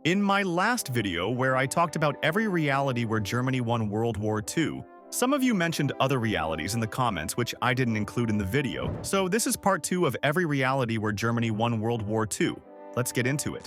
In my last video, where I talked about every reality where Germany won World War II, some of you mentioned other realities in the comments which I didn't include in the video, so this is part 2 of every reality where Germany won World War II. Let's get into it.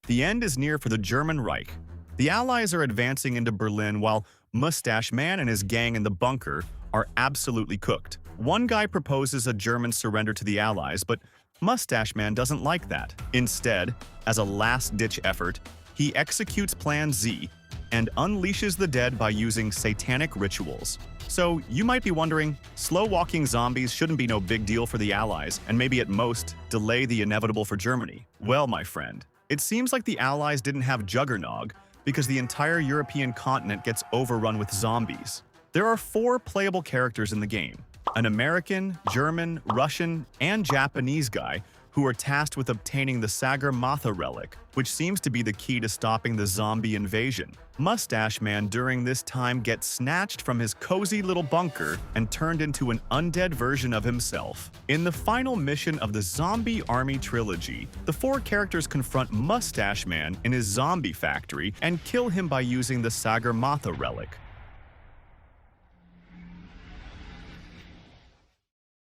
The end is near for the German Reich. The Allies are advancing into Berlin while Mustache Man and his gang in the bunker are absolutely cooked. One guy proposes a German surrender to the Allies, but Mustache Man doesn't like that. Instead, as a last-ditch effort, he executes Plan Z and unleashes the dead by using satanic rituals. So you might be wondering, slow-walking zombies shouldn't be no big deal for the Allies, and maybe at most, delay the inevitable for Germany. Well, my friend, it seems like the Allies didn't have Juggernog because the entire European continent gets overrun with zombies. There are 4 playable characters in the game: an American, German, Russian, and Japanese guy who are tasked with obtaining the Saga relic, which seems to be the key to stopping the zombie invasion. Mustache Man during this time gets snatched from his cozy little bunker and turned into an undead version of himself. In the final mission of the Zombie Army trilogy, the 4 characters confront Mustache Man in his zombie factory and kill him by using the Saga relic.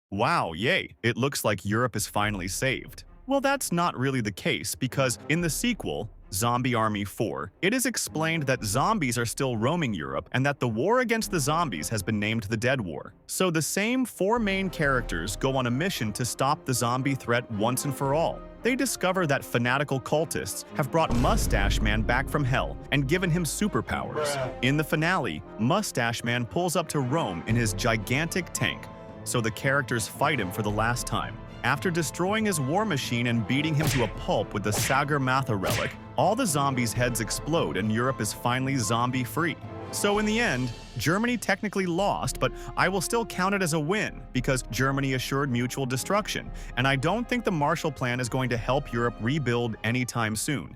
Wow, yay, it looks like Europe is finally saved. Well, that's not really the case because in the sequel, Zombie Army 4, it is explained that zombies are still roaming Europe and that the war against the zombies has been named the Dead War. So the same 4 main characters go on a mission to stop the zombie threat once and for all. They discover that fanatical cultists have brought Mustache Man back from hell and given him superpowers. In the finale, Mustache Man pulls up to Rome in his gigantic tank, so the characters fight him for the last time. After destroying his war machine and beating him to a pulp with the Saga relic, all the zombies' heads explode and Europe is finally zombie-free. So in the end, Germany technically lost, but I will still count it as a win because Germany assured mutual destruction, and I don't think the Marshall Plan is going to help Europe rebuild anytime soon.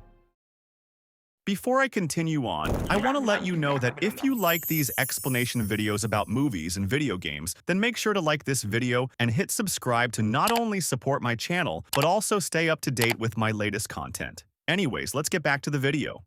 Before I continue on, I want to let you know that if you like these explanation videos about movies and video games, then make sure to like this video and hit subscribe to not only support my channel, but also stay up to date with my latest content. Anyways, let's get back to the video.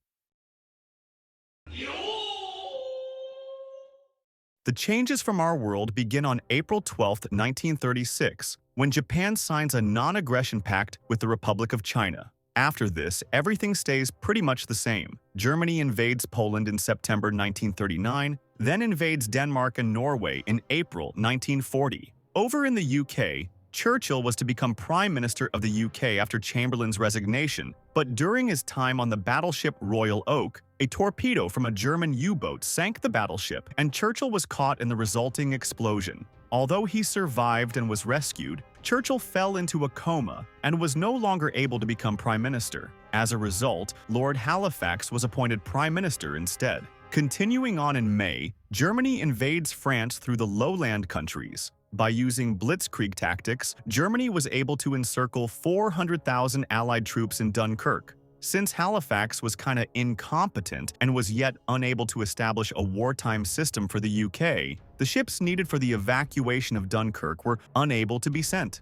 The changes from our world begin on April 12, 1936, when Japan signs a non-aggression pact with the Republic of China. After this, everything stays pretty much the same. Germany invades Poland in September 1939, then invades Denmark and Norway in April 1940. Over in the UK, Churchill was to become Prime Minister of the UK after Chamberlain's resignation, but during his time on the battleship Royal Oak, a torpedo from a German U-boat sank the battleship, and Churchill was caught in the resulting explosion. Although he survived and was rescued, Churchill fell into a coma and was no longer able to become Prime Minister. As a result, Lord Halifax was appointed Prime Minister instead. Continuing on in May, Germany invades France through the lowland countries. By using blitzkrieg tactics, Germany was able to encircle 400,000 Allied troops in Dunkirk. Since Halifax was kinda incompetent and was yet unable to establish a wartime system for the UK, the ships needed for the evacuation of Dunkirk were unable to be sent.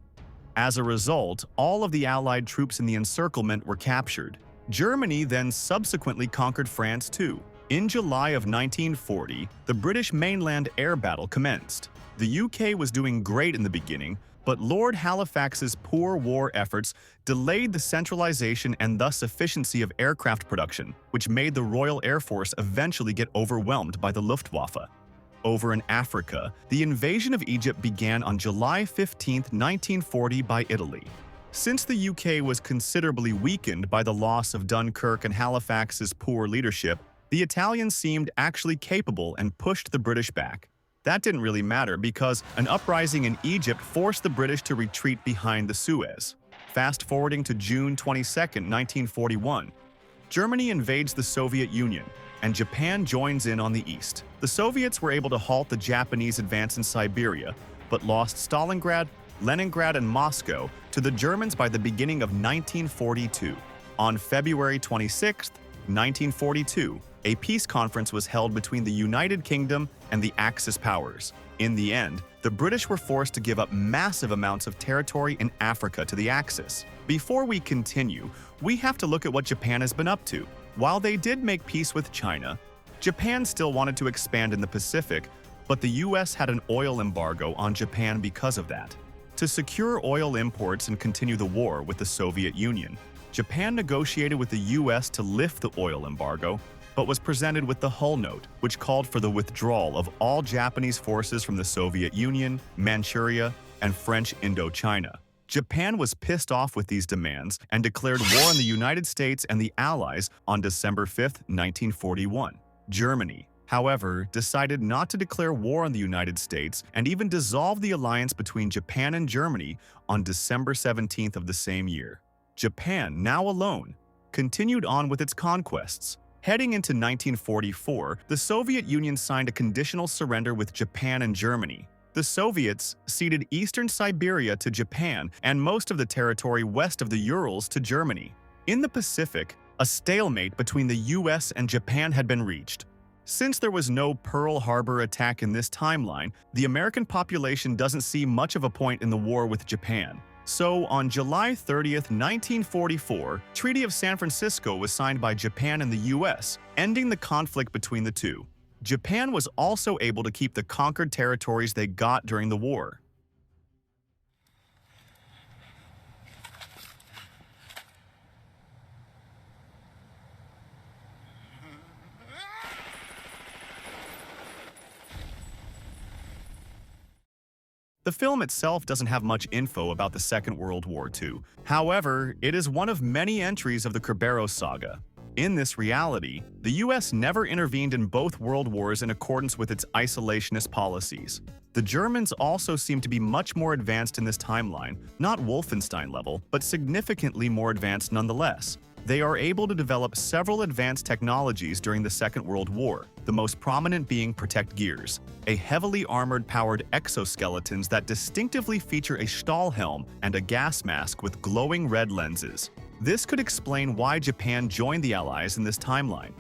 As a result, all of the Allied troops in the encirclement were captured. Germany then subsequently conquered France too. In July of 1940, the British mainland air battle commenced. The UK was doing great in the beginning, but Lord Halifax's poor war efforts delayed the centralization and thus efficiency of aircraft production, which made the Royal Air Force eventually get overwhelmed by the Luftwaffe. Over in Africa, the invasion of Egypt began on July 15, 1940 by Italy. Since the UK was considerably weakened by the loss of Dunkirk and Halifax's poor leadership, the Italians seemed actually capable and pushed the British back. That didn't really matter because an uprising in Egypt forced the British to retreat behind the Suez. Fast forwarding to June 22, 1941, Germany invades the Soviet Union, and Japan joins in on the east. The Soviets were able to halt the Japanese advance in Siberia, but lost Stalingrad, Leningrad, and Moscow to the Germans by the beginning of 1942. On February 26, 1942, a peace conference was held between the United Kingdom and the Axis powers. In the end, the British were forced to give up massive amounts of territory in Africa to the Axis. Before we continue, we have to look at what Japan has been up to. While they did make peace with China, Japan still wanted to expand in the Pacific, but the US had an oil embargo on Japan because of that. To secure oil imports and continue the war with the Soviet Union, Japan negotiated with the US to lift the oil embargo, but was presented with the Hull Note, which called for the withdrawal of all Japanese forces from the Soviet Union, Manchuria, and French Indochina. Japan was pissed off with these demands and declared war on the United States and the Allies on December 5, 1941. Germany, however, decided not to declare war on the United States and even dissolved the alliance between Japan and Germany on December 17th of the same year. Japan, now alone, continued on with its conquests. Heading into 1944, the Soviet Union signed a conditional surrender with Japan and Germany. The Soviets ceded eastern Siberia to Japan and most of the territory west of the Urals to Germany. In the Pacific, a stalemate between the US and Japan had been reached. Since there was no Pearl Harbor attack in this timeline, the American population doesn't see much of a point in the war with Japan. So, on July 30th, 1944, Treaty of San Francisco was signed by Japan and the US, ending the conflict between the two. Japan was also able to keep the conquered territories they got during the war. The film itself doesn't have much info about the Second World War II. However, it is one of many entries of the Kerberos saga. In this reality, the US never intervened in both world wars in accordance with its isolationist policies. The Germans also seem to be much more advanced in this timeline, not Wolfenstein level, but significantly more advanced nonetheless. They are able to develop several advanced technologies during the Second World War, the most prominent being protect gears, a heavily armored-powered exoskeletons that distinctively feature a Stahlhelm and a gas mask with glowing red lenses. This could explain why Japan joined the Allies in this timeline,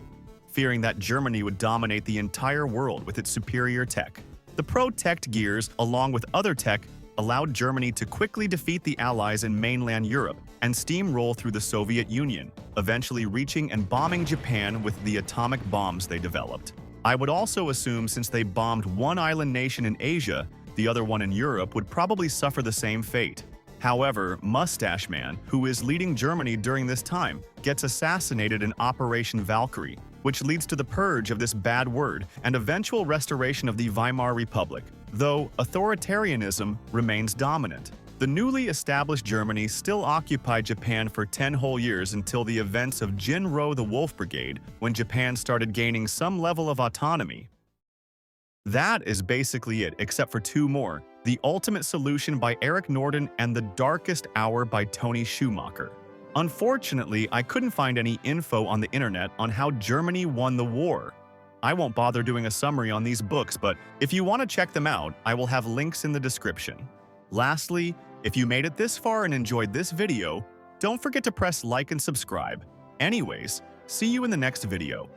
fearing that Germany would dominate the entire world with its superior tech. The protect gears, along with other tech, allowed Germany to quickly defeat the Allies in mainland Europe and steamroll through the Soviet Union, eventually reaching and bombing Japan with the atomic bombs they developed. I would also assume since they bombed one island nation in Asia, the other one in Europe would probably suffer the same fate. However, Mustache Man, who is leading Germany during this time, gets assassinated in Operation Valkyrie, which leads to the purge of this bad word and eventual restoration of the Weimar Republic, though authoritarianism remains dominant. The newly established Germany still occupied Japan for 10 whole years until the events of Jinro the Wolf Brigade, when Japan started gaining some level of autonomy. That is basically it, except for two more: The Ultimate Solution by Eric Norden and The Darkest Hour by Tony Schumacher. Unfortunately, I couldn't find any info on the internet on how Germany won the war. I won't bother doing a summary on these books, but if you want to check them out, I will have links in the description. Lastly, if you made it this far and enjoyed this video, don't forget to press like and subscribe. Anyways, see you in the next video.